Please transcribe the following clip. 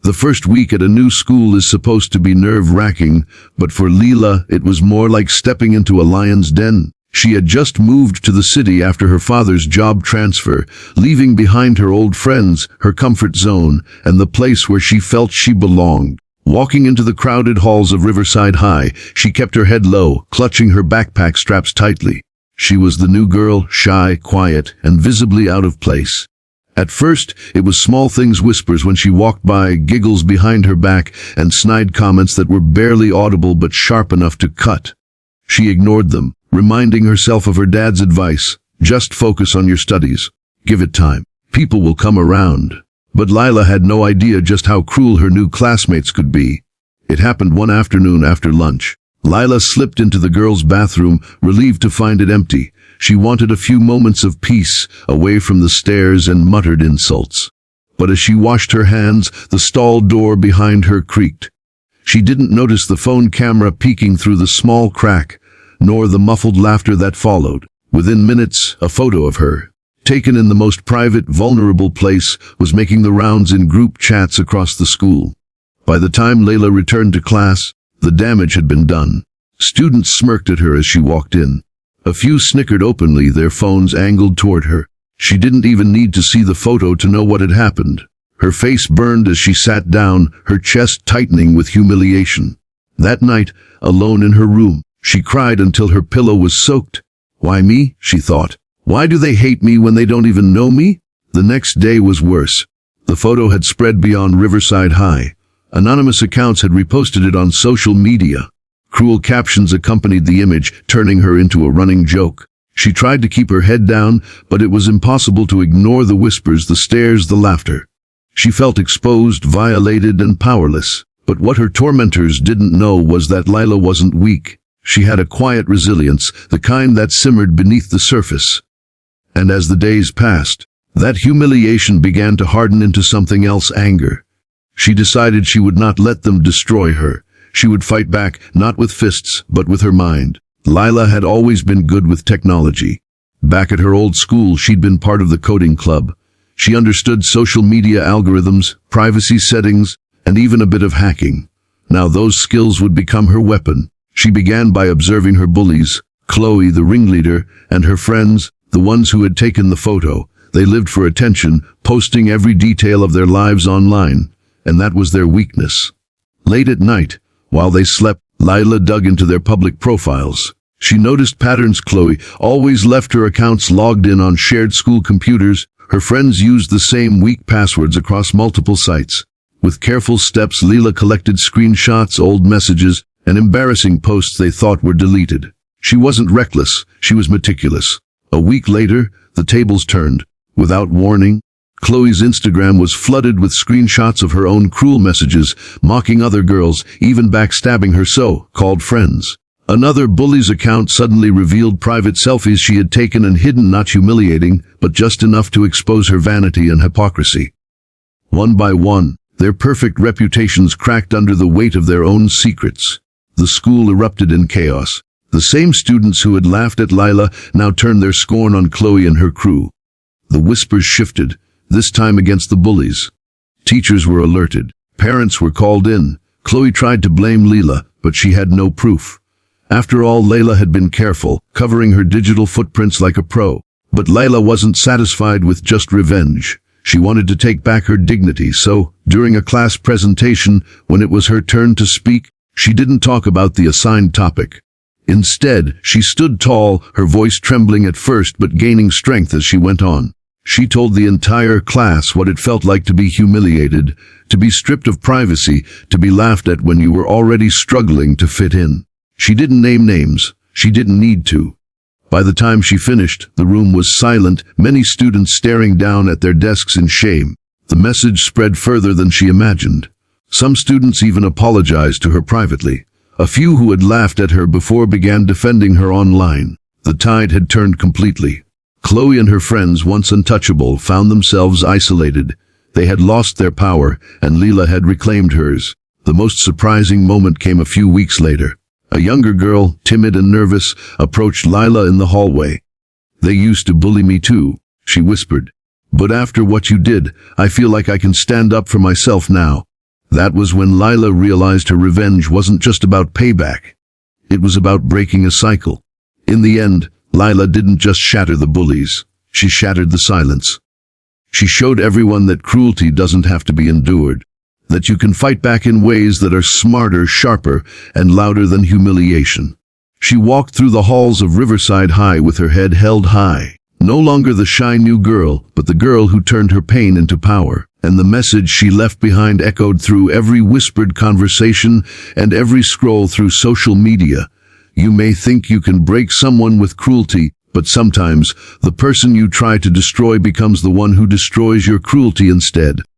The first week at a new school is supposed to be nerve-wracking, but for Leela, it was more like stepping into a lion's den. She had just moved to the city after her father's job transfer, leaving behind her old friends, her comfort zone, and the place where she felt she belonged. Walking into the crowded halls of Riverside High, she kept her head low, clutching her backpack straps tightly. She was the new girl, shy, quiet, and visibly out of place. At first, it was small things whispers when she walked by, giggles behind her back, and snide comments that were barely audible but sharp enough to cut. She ignored them, reminding herself of her dad's advice, just focus on your studies. Give it time. People will come around. But Lila had no idea just how cruel her new classmates could be. It happened one afternoon after lunch. Lila slipped into the girls' bathroom, relieved to find it empty. She wanted a few moments of peace, away from the stares and muttered insults. But as she washed her hands, the stall door behind her creaked. She didn't notice the phone camera peeking through the small crack, nor the muffled laughter that followed. Within minutes, a photo of her, taken in the most private, vulnerable place, was making the rounds in group chats across the school. By the time Layla returned to class, the damage had been done. Students smirked at her as she walked in. A few snickered openly, their phones angled toward her. She didn't even need to see the photo to know what had happened. Her face burned as she sat down, her chest tightening with humiliation. That night, alone in her room, she cried until her pillow was soaked. Why me? She thought. Why do they hate me when they don't even know me? The next day was worse. The photo had spread beyond Riverside High. Anonymous accounts had reposted it on social media. Cruel captions accompanied the image, turning her into a running joke. She tried to keep her head down, but it was impossible to ignore the whispers, the stares, the laughter. She felt exposed, violated, and powerless. But what her tormentors didn't know was that Lila wasn't weak. She had a quiet resilience, the kind that simmered beneath the surface. And as the days passed, that humiliation began to harden into something else, anger. She decided she would not let them destroy her. She would fight back, not with fists, but with her mind. Lila had always been good with technology. Back at her old school, she'd been part of the coding club. She understood social media algorithms, privacy settings, and even a bit of hacking. Now those skills would become her weapon. She began by observing her bullies, Chloe, the ringleader, and her friends, the ones who had taken the photo. They lived for attention, posting every detail of their lives online, and that was their weakness. Late at night, while they slept, Lila dug into their public profiles. She noticed patterns. Chloe always left her accounts logged in on shared school computers. Her friends used the same weak passwords across multiple sites. With careful steps, Lila collected screenshots, old messages, and embarrassing posts they thought were deleted. She wasn't reckless, she was meticulous. A week later, the tables turned. Without warning, Chloe's Instagram was flooded with screenshots of her own cruel messages, mocking other girls, even backstabbing her so-called friends. Another bully's account suddenly revealed private selfies she had taken and hidden, not humiliating, but just enough to expose her vanity and hypocrisy. One by one, their perfect reputations cracked under the weight of their own secrets. The school erupted in chaos. The same students who had laughed at Lila now turned their scorn on Chloe and her crew. The whispers shifted, this time against the bullies. Teachers were alerted. Parents were called in. Chloe tried to blame Lila, but she had no proof. After all, Layla had been careful, covering her digital footprints like a pro. But Lila wasn't satisfied with just revenge. She wanted to take back her dignity, so, during a class presentation, when it was her turn to speak, she didn't talk about the assigned topic. Instead, she stood tall, her voice trembling at first but gaining strength as she went on. She told the entire class what it felt like to be humiliated, to be stripped of privacy, to be laughed at when you were already struggling to fit in. She didn't name names. She didn't need to. By the time she finished, the room was silent, many students staring down at their desks in shame. The message spread further than she imagined. Some students even apologized to her privately. A few who had laughed at her before began defending her online. The tide had turned completely. Chloe and her friends, once untouchable, found themselves isolated. They had lost their power, and Lila had reclaimed hers. The most surprising moment came a few weeks later. A younger girl, timid and nervous, approached Lila in the hallway. "They used to bully me too," she whispered. "But after what you did, I feel like I can stand up for myself now." That was when Lila realized her revenge wasn't just about payback. It was about breaking a cycle. In the end, Lila didn't just shatter the bullies. She shattered the silence. She showed everyone that cruelty doesn't have to be endured, that you can fight back in ways that are smarter, sharper, and louder than humiliation. She walked through the halls of Riverside High with her head held high. No longer the shy new girl, but the girl who turned her pain into power. And the message she left behind echoed through every whispered conversation and every scroll through social media. You may think you can break someone with cruelty, but sometimes the person you try to destroy becomes the one who destroys your cruelty instead.